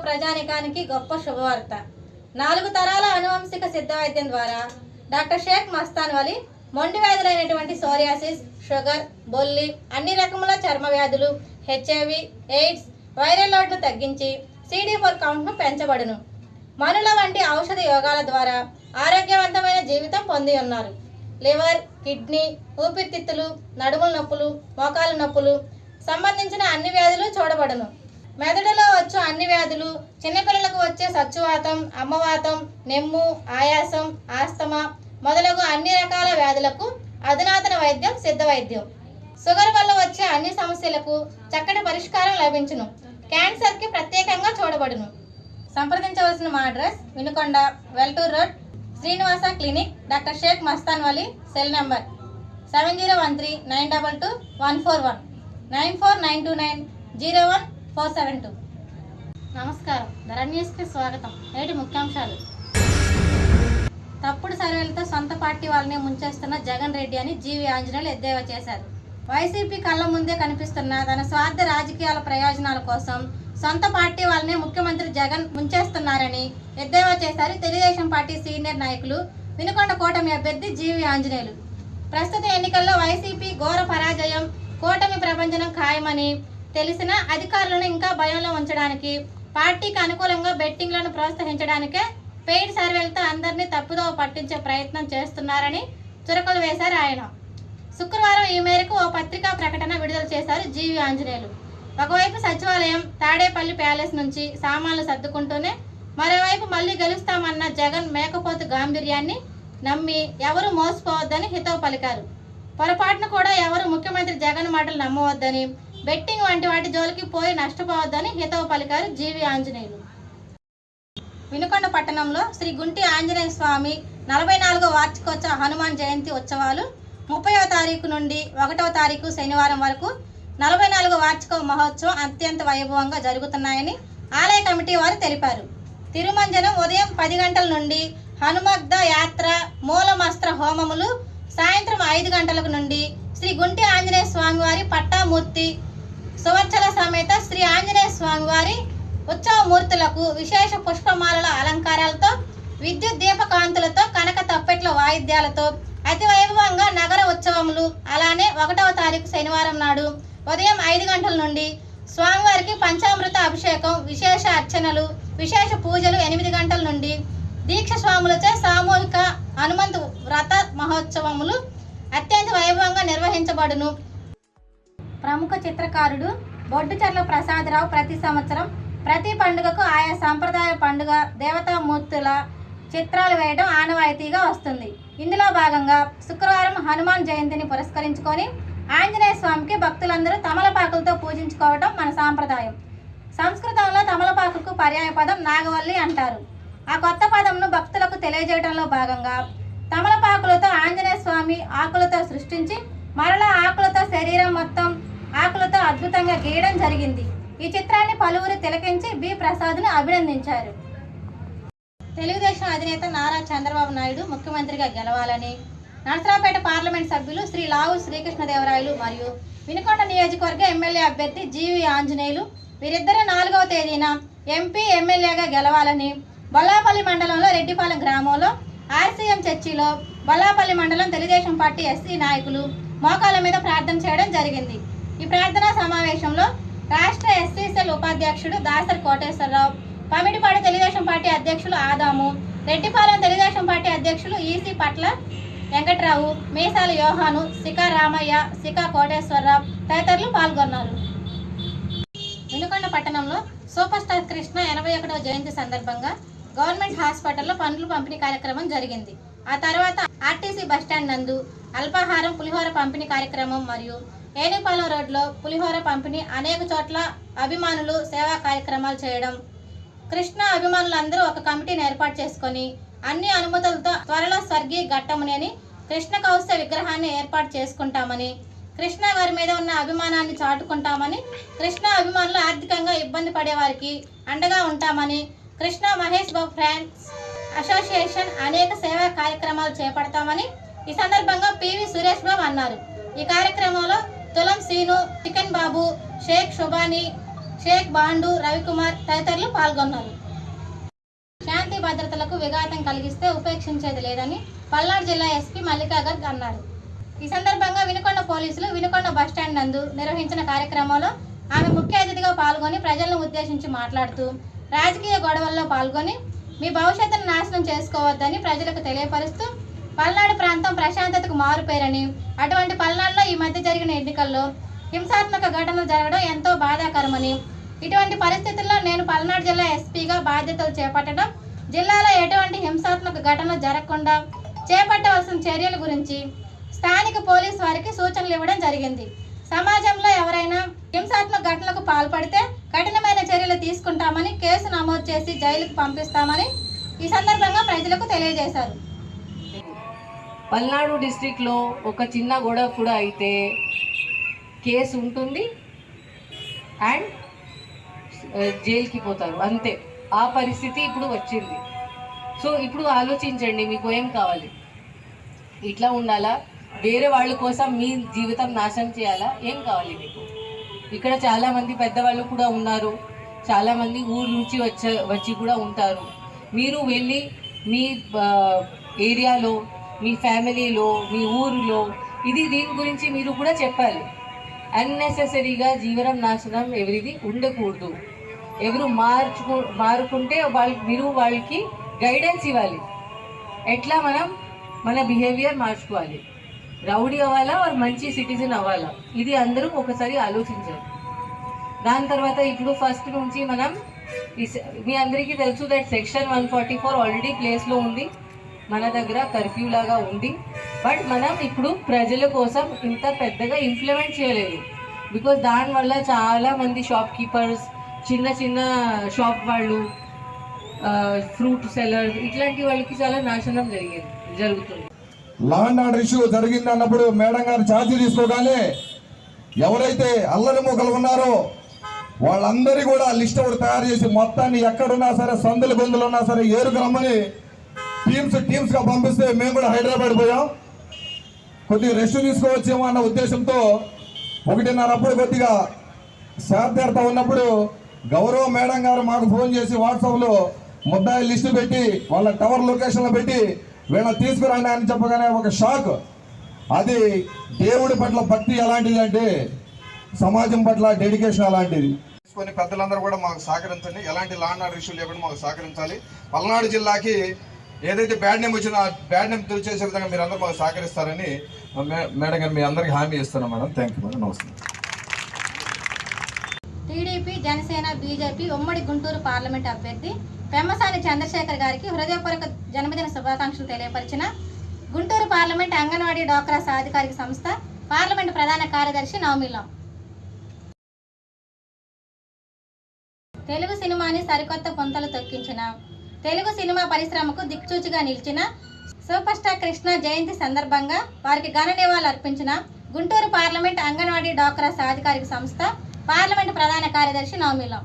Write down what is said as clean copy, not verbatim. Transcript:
ప్రజానికానికి గొప్ప శుభవార్త. 4 తరాల అనువంశిక సిద్ధ వైద్యం ద్వారా డాక్టర్ షేక్ మస్తాన్ వలి మొండి వ్యాధులైనటువంటి సోరియాసిస్, షుగర్, బొల్లి, అన్ని రకముల చర్మ వ్యాధులు, హెచ్ఐవి, ఎయిడ్స్, వైరల్ లోడ్ను తగ్గించి CD4 కౌంట్ను పెంచబడును. మనుల వంటి ఔషధ యోగాల ద్వారా ఆరోగ్యవంతమైన జీవితం పొంది ఉన్నారు. లివర్, కిడ్నీ, ఊపిరితిత్తులు, నడుముల నొప్పులు, మోకాల నొప్పులు సంబంధించిన అన్ని వ్యాధులు చూడబడును. మెదడులో వచ్చు అన్ని వ్యాధులు, చిన్నపిల్లలకు వచ్చే సచ్చువాతం, అమ్మవాతం, నెమ్ము, ఆయాసం, ఆస్తమా మొదలగు అన్ని రకాల వ్యాధులకు అధునాతన వైద్యం సిద్ధ వైద్యం. షుగర్ వల్ల వచ్చే అన్ని సమస్యలకు చక్కటి పరిష్కారం లభించును. క్యాన్సర్కి ప్రత్యేకంగా చూడబడును. సంప్రదించవలసిన మా address Vinukonda, Veltur road, Srinivasa clinic, doctor Shaik Mastan Vali. Cell number 7013922141, 9492901472. నమస్కారం, ధరణి న్యూస్కి స్వాగతం. నేటి ముఖ్యాంశాలు. తప్పుడు సర్వేలతో సొంత పార్టీ వాళ్ళని ముంచేస్తున్న జగన్ రెడ్డి అని జీవి ఆంజనేయులు ఎద్దేవా చేశారు. వైసీపీ కళ్ళ ముందే కనిపిస్తున్న తన స్వార్థ రాజకీయాల ప్రయోజనాల కోసం సొంత పార్టీ వాళ్ళనే ముఖ్యమంత్రి జగన్ ముంచేస్తున్నారని ఎద్దేవా చేశారు తెలుగుదేశం పార్టీ సీనియర్ నాయకులు వినుకొండ కూటమి అభ్యర్థి జీవి ఆంజనేయులు. ప్రస్తుత ఎన్నికల్లో వైసీపీ ఘోర పరాజయం, కూటమి ప్రభంజనం ఖాయమని తెలిసిన అధికారులను ఇంకా భయంలో ఉంచడానికి, పార్టీకి అనుకూలంగా బెట్టింగ్లను ప్రోత్సహించడానికే పెయిడ్ సర్వేలతో అందరినీ తప్పుదోవ పట్టించే ప్రయత్నం చేస్తున్నారని చురకలు వేశారు ఆయన. శుక్రవారం ఈ మేరకు ఓ పత్రికా ప్రకటన విడుదల చేశారు జీవి ఆంజనేయులు. ఒకవైపు సచివాలయం, తాడేపల్లి ప్యాలెస్ నుంచి సామాన్లు సర్దుకుంటూనే మరోవైపు మళ్ళీ గెలుస్తామన్న జగన్ మేకపోతు గాంభీర్యాన్ని నమ్మి ఎవరు మోసపోవద్దని హితవు పలికారు. పొరపాటును కూడా ఎవరు ముఖ్యమంత్రి జగన్ మాటలు నమ్మవద్దని, బెట్టింగ్ వంటి వాటి జోలికి పోయి నష్టపోవద్దని హితవు పలికారు జీవి ఆంజనేయులు. వినుకొండ పట్టణంలో శ్రీ గుంటి ఆంజనేయ స్వామి 44వ వార్షికోత్సవ హనుమాన్ జయంతి ఉత్సవాలు 30వ తారీఖు నుండి 1వ తారీఖు శనివారం వరకు 44వ వార్షిక మహోత్సవం అత్యంత వైభవంగా జరుగుతున్నాయని ఆలయ కమిటీ వారు తెలిపారు. తిరుమంజనం ఉదయం 10 గంటల నుండి, హనుమగ్ధ యాత్ర, మూలమస్త్ర హోమములు సాయంత్రం 5 గంటలకు నుండి శ్రీ గుంటి ఆంజనేయ స్వామివారి పట్టామూర్తి సువచ్చల సమేత శ్రీ ఆంజనేయ స్వామివారి ఉత్సవ మూర్తులకు విశేష పుష్పమాలల అలంకారాలతో, విద్యుత్ దీపకాంతులతో, కనక తప్పెట్ల వాయిద్యాలతో అతి వైభవంగా నగర ఉత్సవములు, అలానే 1వ తారీఖు శనివారం నాడు ఉదయం 5 గంటల నుండి స్వామివారికి పంచామృత అభిషేకం, విశేష అర్చనలు, విశేష పూజలు 8 గంటల నుండి దీక్ష స్వాములచే సామూహిక హనుమంతు వ్రత మహోత్సవములు అత్యంత వైభవంగా నిర్వహించబడును. ప్రముఖ చిత్రకారుడు బొడ్డుచర్ల ప్రసాదరావు ప్రతి సంవత్సరం ప్రతి పండుగకు ఆయా సంప్రదాయ పండుగ దేవతామూర్తుల చిత్రాలు వేయడం ఆనవాయితీగా వస్తుంది. ఇందులో భాగంగా శుక్రవారం హనుమాన్ జయంతిని పురస్కరించుకొని ఆంజనేయ స్వామికి భక్తులందరూ తమలపాకులతో పూజించుకోవడం మన సాంప్రదాయం. సంస్కృతంలో తమలపాకుకు పర్యాయ పదం నాగవల్లి అంటారు. ఆ కొత్త పదంను భక్తులకు తెలియజేయడంలో భాగంగా తమలపాకులతో ఆంజనేయ స్వామి ఆకులతో సృష్టించి మరలా ఆకులతో శరీరం మొత్తం ఆకులతో అద్భుతంగా గీయడం జరిగింది. ఈ చిత్రాన్ని పలువురు తిలకించి బి ప్రసాద్ను అభినందించారు. తెలుగుదేశం అధినేత నారా చంద్రబాబు నాయుడు ముఖ్యమంత్రిగా గెలవాలని నర్సరావుపేట పార్లమెంట్ సభ్యులు శ్రీ లావు శ్రీకృష్ణదేవరాయలు మరియు వినుకొండ నియోజకవర్గ ఎమ్మెల్యే అభ్యర్థి జీవి ఆంజనేయులు వీరిద్దరూ 4వ తేదీన ఎంపీ, ఎమ్మెల్యేగా గెలవాలని బొల్లాపల్లి మండలంలో రెడ్డిపాలెం గ్రామంలో RCM చర్చిలో బొల్లాపల్లి మండలం తెలుగుదేశం పార్టీ ఎస్సీ నాయకులు మోకాల మీద ప్రార్థన చేయడం జరిగింది. ఈ ప్రార్థనా సమావేశంలో రాష్ట్ర ఎస్సీ సెల్ ఉపాధ్యక్షుడు దాసరి కోటేశ్వరరావు, పమిడిపాడు తెలుగుదేశం పార్టీ అధ్యక్షులు ఆదాము, రెడ్డిపాలెం తెలుగుదేశం పార్టీ అధ్యక్షులు ఈసీ పట్ల వెంకట్రావు, మీసాల యోహాను, సికా రామయ్య, సికా కోటేశ్వరరావు తదితరులు పాల్గొన్నారు. వినుకొండ పట్టణంలో సూపర్ స్టార్ కృష్ణ 81వ జయంతి సందర్భంగా గవర్నమెంట్ హాస్పిటల్లో పండ్లు పంపిణీ కార్యక్రమం జరిగింది. ఆ తర్వాత ఆర్టీసీ బస్టాండ్ నందు అల్పాహారం, పులిహోర పంపిణీ కార్యక్రమం మరియు ఏనుపాలెం రోడ్లో పులిహోర పంపిణీ, అనేక చోట్ల అభిమానులు సేవా కార్యక్రమాలు చేయడం, కృష్ణ అభిమానులందరూ ఒక కమిటీని ఏర్పాటు చేసుకొని అన్ని అనుమతులతో త్వరలో స్వర్గీయ ఘట్టమునేని కృష్ణ కౌశ విగ్రహాన్ని ఏర్పాటు చేసుకుంటామని, కృష్ణ గారి మీద ఉన్న అభిమానాన్ని చాటుకుంటామని, కృష్ణ అభిమానులు ఆర్థికంగా ఇబ్బంది పడే వారికి అండగా ఉంటామని, కృష్ణ మహేష్ బాబు ఫ్యాన్స్ అసోసియేషన్ అనేక సేవా కార్యక్రమాలు చేపడతామని ఈ సందర్భంగా పివి సురేష్ బాబు అన్నారు. ఈ కార్యక్రమంలో తులం సీను, చికెన్ బాబు, షేక్ షుబానీ, షేక్ బాండు, రవికుమార్ తదితరులు పాల్గొన్నారు. శాంతి భద్రతలకు విఘాతం కలిగిస్తే ఉపేక్షించేది లేదని పల్నాడు జిల్లా ఎస్పీ మల్లికా గర్గ్ అన్నారు. ఈ సందర్భంగా వినుకొండ పోలీసులు వినుకొండ బస్టాండ్ నందు నిర్వహించిన కార్యక్రమంలో ఆమె ముఖ్య అతిథిగా పాల్గొని ప్రజలను ఉద్దేశించి మాట్లాడుతూ రాజకీయ గొడవల్లో పాల్గొని మీ భవిష్యత్తును నాశనం చేసుకోవద్దని ప్రజలకు తెలియపరుస్తూ పల్నాడు ప్రాంతం ప్రశాంతతకు మారుపేరని, అటువంటి పల్నాడులో ఈ మధ్య జరిగిన ఎన్నికల్లో హింసాత్మక ఘటనలు జరగడం ఎంతో బాధాకరమని, ఇటువంటి పరిస్థితుల్లో నేను పల్నాడు జిల్లా ఎస్పీగా బాధ్యతలు చేపట్టడం, జిల్లాలో ఎటువంటి హింసాత్మక ఘటనలు జరగకుండా చేపట్టవలసిన చర్యల గురించి స్థానిక పోలీసు వారికి సూచనలు ఇవ్వడం జరిగింది. సమాజంలో ఎవరైనా హింసాత్మక ఘటనలకు పాల్పడితే కఠినమైన చర్యలు తీసుకుంటామని, కేసు నమోదు చేసి జైలుకు పంపిస్తామని ఈ సందర్భంగా ప్రజలకు తెలియజేశారు. పల్నాడు డిస్ట్రిక్ట్లో ఒక చిన్న గొడవ కూడా అయితే కేసు ఉంటుంది అండ్ జైలుకి పోతారు, అంతే. ఆ పరిస్థితి ఇప్పుడు వచ్చింది. సో ఇప్పుడు ఆలోచించండి, మీకు ఏం కావాలి? ఇట్లా ఉండాలా? వేరే వాళ్ళ కోసం మీ జీవితం నాశనం చేయాలా? ఏం కావాలి మీకు? ఇక్కడ చాలామంది పెద్దవాళ్ళు కూడా ఉన్నారు, చాలామంది ఊరు నుంచి వచ్చి కూడా ఉంటారు. మీరు వెళ్ళి మీ ఏరియాలో, మీ ఫ్యామిలీలో, మీ ఊరిలో దీని గురించి మీరు కూడా చెప్పాలి. అన్నెసెసరీగా జీవనం నాశనం ఎవరిది ఉండకూడదు. ఎవరు మారుకుంటే మీరు వాళ్ళకి గైడెన్స్ ఇవ్వాలి. ఎట్లా మనం మన బిహేవియర్ మార్చుకోవాలి. రౌడీ అవ్వాలా మంచి సిటిజన్ అవ్వాలా, ఇది అందరూ ఒకసారి ఆలోచించాలి. దాని తర్వాత ఇప్పుడు ఫస్ట్ నుంచి మనం మీ అందరికీ తెలుసు దట్ సెక్షన్ 144 ఆల్రెడీ ప్లేస్లో ఉంది, మన దగ్గర కర్ఫ్యూ లాగా ఉంది. బట్ మనం ఇప్పుడు ప్రజల కోసం ఇంత పెద్దగా ఇంప్లిమెంట్ చేయలేదు. బికాజ్ దానివల్ల చాలామంది షాప్ కీపర్స్, చిన్న చిన్న షాప్ వాళ్ళు, ఫ్రూట్ సెల్లర్స్, ఇట్లాంటి వాళ్ళకి చాలా నాశనం జరుగుతుంది. లా అండ్ ఆర్డర్ ఇష్యూ జరిగింది అన్నప్పుడు మేడం గారు ఛార్జీ తీసుకోగానే ఎవరైతే అల్లరి మూకలు ఉన్నారో వాళ్ళందరి కూడా లిస్ట్ ఒకటి తయారు చేసి మొత్తాన్ని ఎక్కడున్నా సరే, సందులు గొంతులు ఉన్నా సరే ఏరుకు రమ్మని టీమ్స్గా పంపిస్తే మేము కూడా హైదరాబాద్ పోయాం. కొద్దిగా రెస్ట్ తీసుకోవచ్చేమో అన్న ఉద్దేశంతో 1:30 అప్పుడు కొద్దిగా శాంతిర్త ఉన్నప్పుడు గౌరవ మేడం గారు మాకు ఫోన్ చేసి వాట్సాప్లో ముద్దాయి లిస్టు పెట్టి వాళ్ళ టవర్ లొకేషన్లో పెట్టి వీళ్ళని తీసుకురండి అని చెప్పగానే ఒక షాక్. అది దేవుడి పట్ల భక్తి ఎలాంటిది అంటే సమాజం పట్ల డెడికేషన్ అలాంటిది. తీసుకొని పెద్దలందరూ కూడా మాకు సహకరించండి. ఎలాంటి లా అండ్ ఆర్డర్ ఇష్యూ లేకుండా మాకు సహకరించాలి. పల్నాడు జిల్లాకి ఏదైతే బ్యాడ్ నేమ్ వచ్చినా బ్యాడ్ నేమ్ తెలియచేసే విధంగా మీరు అందరూ మాకు సహకరిస్తారని మేడం గారు మీ అందరికీ హామీ ఇస్తున్నాం మేడం. Thank you madam. నమస్తే. టీడీపీ, జనసేన, బీజేపీ ఉమ్మడి గుంటూరు పార్లమెంట్ అభ్యర్థి పెమ్మసాని చంద్రశేఖర్ గారికి హృదయపూర్వక జన్మదిన శుభాకాంక్షలు తెలియపరిచిన గుంటూరు పార్లమెంట్ అంగన్వాడీ డ్వాక్రా సాధికారిక సంస్థ పార్లమెంట్ ప్రధాన కార్యదర్శి నవమిలం. తెలుగు సినిమాని సరికొత్త పుంతలు తొక్కించిన, తెలుగు సినిమా పరిశ్రమకు దిక్సూచిగా నిలిచిన సూపర్ స్టార్ కృష్ణ జయంతి సందర్భంగా వారికి ఘన నివాళులు అర్పించిన గుంటూరు పార్లమెంట్ అంగన్వాడీ డ్వాక్రా సాధికారిక సంస్థ పార్లమెంట్ ప్రధాన కార్యదర్శి నవమిలం.